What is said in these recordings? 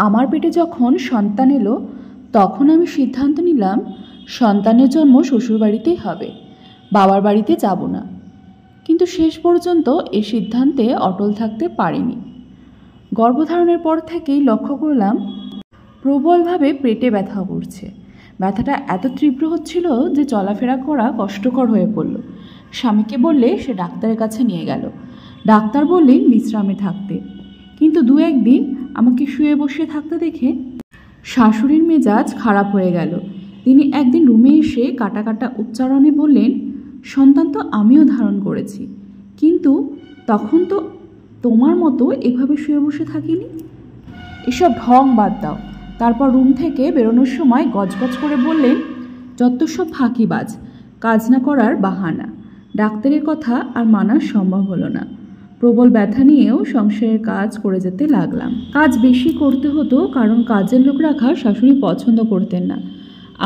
আমার পেটে যখন সন্তান এলো তখন আমি সিদ্ধান্ত নিলাম সন্তানের জন্ম শ্বশুরবাড়িতেই হবে, বাবার বাড়িতে যাব না। কিন্তু শেষ পর্যন্ত এই সিদ্ধান্তে অটল থাকতে পারিনি। গর্ভধারণের পর থেকেই লক্ষ্য করলাম প্রবলভাবে পেটে ব্যথা করছে। ব্যথাটা এত তীব্র হচ্ছিল যে চলাফেরা করা কষ্টকর হয়ে পড়ল। স্বামীকে বললে সে ডাক্তারের কাছে নিয়ে গেল। ডাক্তার বললেন বিশ্রামে থাকতে। কিন্তু দু একদিন আমাকে শুয়ে বসে থাকতে দেখে শাশুড়ির মেজাজ খারাপ হয়ে গেল। তিনি একদিন রুমে এসে কাটা কাটা উচ্চারণে বললেন, সন্তান তো আমিও ধারণ করেছি, কিন্তু তখন তো তোমার মতো এভাবে শুয়ে বসে থাকিনি। এসব ঢং বাদ দাও। তারপর রুম থেকে বেরোনোর সময় গজগজ করে বললেন, যত সব ফাঁকিবাজ, কাজ না করার বাহানা। ডাক্তারের কথা আর মানা সম্ভব হলো না। প্রবল ব্যথা নিয়েও সংসারের কাজ করে যেতে লাগলাম। কাজ বেশি করতে হতো কারণ কাজের লোক রাখা শাশুড়ি পছন্দ করতেন না।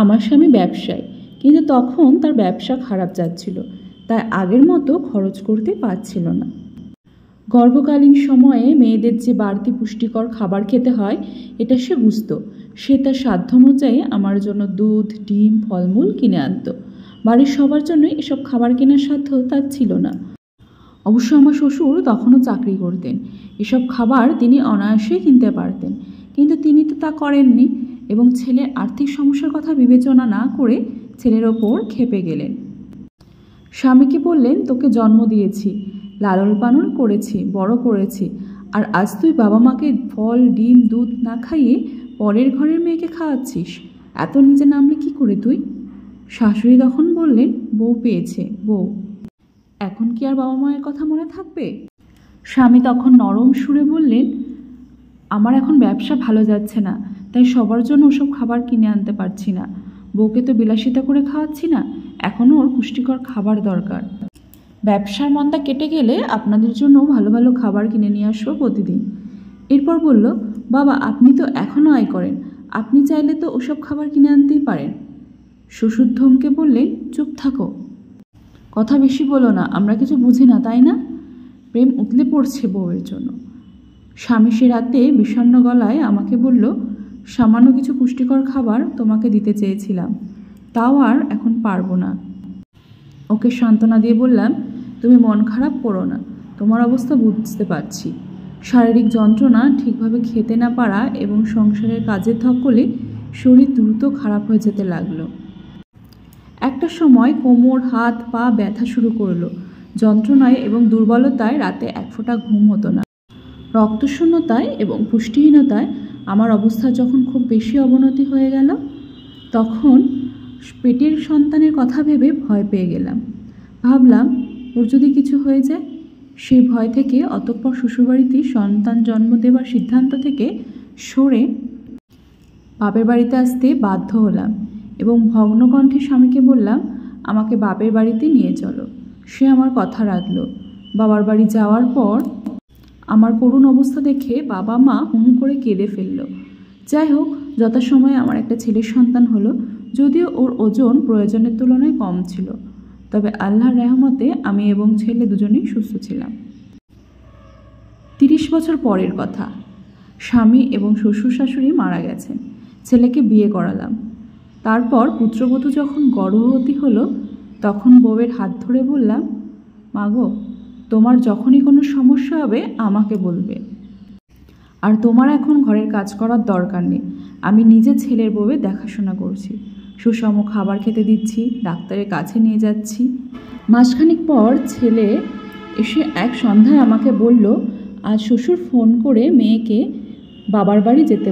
আমার স্বামী ব্যবসায়ী, কিন্তু তখন তার ব্যবসা খারাপ যাচ্ছিল, তাই আগের মতো খরচ করতে পারছিল না। গর্ভকালীন সময়ে মেয়েদের যে বাড়তি পুষ্টিকর খাবার খেতে হয় এটা সে বুঝত। সে তার সাধ্য অনুযায়ী আমার জন্য দুধ, ডিম, ফলমূল কিনে আনত। বাড়ির সবার জন্য এসব খাবার কেনার সাধ্য তার ছিল না। অবশ্য আমার শ্বশুর তখনও চাকরি করতেন। এসব খাবার তিনি অনায়াসেই কিনতে পারতেন, কিন্তু তিনি তো তা করেননি এবং ছেলের আর্থিক সমস্যার কথা বিবেচনা না করে ছেলের ওপর ক্ষেপে গেলেন। স্বামীকে বললেন, তোকে জন্ম দিয়েছি, লালন পালন করেছি, বড় করেছি, আর আজ তুই বাবা মাকে ফল, ডিম, দুধ না খাইয়ে পরের ঘরের মেয়েকে খাওয়াচ্ছিস। এত নিচে নামলে কি করে তুই? শাশুড়ি তখন বললেন, বউ পেয়েছে, বউ, এখন কি আর বাবা মায়ের কথা মনে থাকবে? স্বামী তখন নরম সুরে বললেন, আমার এখন ব্যবসা ভালো যাচ্ছে না, তাই সবার জন্য ওসব খাবার কিনে আনতে পারছি না। বউকে তো বিলাসিতা করে খাওয়াচ্ছি না, এখনও ওর পুষ্টিকর খাবার দরকার। ব্যবসার মন্দা কেটে গেলে আপনাদের জন্য ভালো ভালো খাবার কিনে নিয়ে আসবো প্রতিদিন। এরপর বলল, বাবা আপনি তো এখনও আয় করেন, আপনি চাইলে তো ওসব খাবার কিনে আনতেই পারেন। শ্বশুর ধমকে বললেন, চুপ থাকো, কথা বেশি বলো না, আমরা কিছু বুঝি না তাই না? প্রেম উতলে পড়ছে বউয়ের জন্য। স্বামী সে রাতে বিষণ্ণ গলায় আমাকে বলল, সামান্য কিছু পুষ্টিকর খাবার তোমাকে দিতে চেয়েছিলাম, তাও আর এখন পারবো না। ওকে সান্ত্বনা দিয়ে বললাম, তুমি মন খারাপ করো না, তোমার অবস্থা বুঝতে পারছি। শারীরিক যন্ত্রণা, ঠিকভাবে খেতে না পারা এবং সংসারের কাজের ধকলে শরীর দ্রুত খারাপ হয়ে যেতে লাগলো। একটা সময় কোমর, হাত, পা ব্যথা শুরু করলো। যন্ত্রণায় এবং দুর্বলতায় রাতে এক ফোঁটা ঘুম হতো না। রক্তশূন্যতায় এবং পুষ্টিহীনতায় আমার অবস্থা যখন খুব বেশি অবনতি হয়ে গেল, তখন পেটের সন্তানের কথা ভেবে ভয় পেয়ে গেলাম। ভাবলাম, ওর যদি কিছু হয়ে যায়। সেই ভয় থেকে অতঃপর শ্বশুরবাড়িতে সন্তান জন্ম দেওয়ার সিদ্ধান্ত থেকে সরে বাপের বাড়িতে আসতে বাধ্য হলাম এবং ভগ্ন কণ্ঠে স্বামীকে বললাম, আমাকে বাপের বাড়িতে নিয়ে চলো। সে আমার কথা রাখল। বাবার বাড়ি যাওয়ার পর আমার করুণ অবস্থা দেখে বাবা মা হুম করে কেঁদে ফেলল। যাই হোক, যথাসময়ে আমার একটা ছেলের সন্তান হলো, যদিও ওর ওজন প্রয়োজনের তুলনায় কম ছিল। তবে আল্লাহর রহমতে আমি এবং ছেলে দুজনেই সুস্থ ছিলাম। 30 বছর পরের কথা। স্বামী এবং শ্বশুর শাশুড়ি মারা গেছেন। ছেলেকে বিয়ে করালাম। তারপর পুত্রবধূ যখন গর্ভবতী হলো তখন বউয়ের হাত ধরে বললাম, মাগো, তোমার যখনই কোনো সমস্যা হবে আমাকে বলবে, আর তোমার এখন ঘরের কাজ করার দরকার নেই। আমি নিজে ছেলের বউয়ের দেখাশোনা করছি, সুষম খাবার খেতে দিচ্ছি, ডাক্তারের কাছে নিয়ে যাচ্ছি। মাসখানেক পর ছেলে এসে এক সন্ধ্যায় আমাকে বলল, আজ শ্বশুর ফোন করে মেয়েকে বাবার বাড়ি যেতে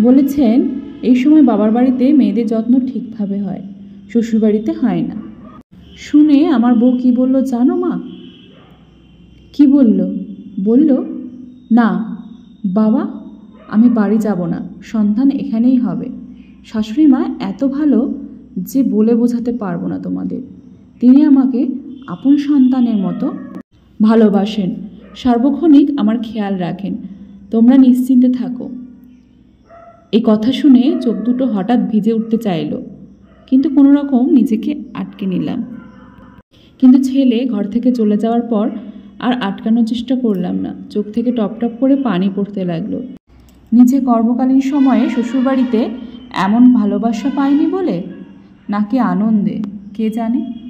বলেছেন এই সময় বাবার বাড়িতে মেয়েদের যত্ন ঠিকভাবে হয়, শ্বশুরবাড়িতে হয় না। শুনে আমার বউ কি বলল জানো মা? কি বলল, না বাবা, আমি বাড়ি যাব না, সন্তান এখানেই হবে। শাশুড়ি মা এত ভালো যে বলে বোঝাতে পারবো না তোমাদের। তিনি আমাকে আপন সন্তানের মতো ভালোবাসেন, সার্বক্ষণিক আমার খেয়াল রাখেন। তোমরা নিশ্চিন্তে থাকো। এই কথা শুনে চোখ দুটো হঠাৎ ভিজে উঠতে চাইল, কিন্তু কোনো রকম নিজেকে আটকে নিলাম। কিন্তু ছেলে ঘর থেকে চলে যাওয়ার পর আর আটকানোর চেষ্টা করলাম না। চোখ থেকে টপ টপ করে পানি পড়তে লাগলো। নিজে গর্ভকালীন সময়ে শ্বশুরবাড়িতে এমন ভালোবাসা পায়নি বলে, নাকি আনন্দে, কে জানে।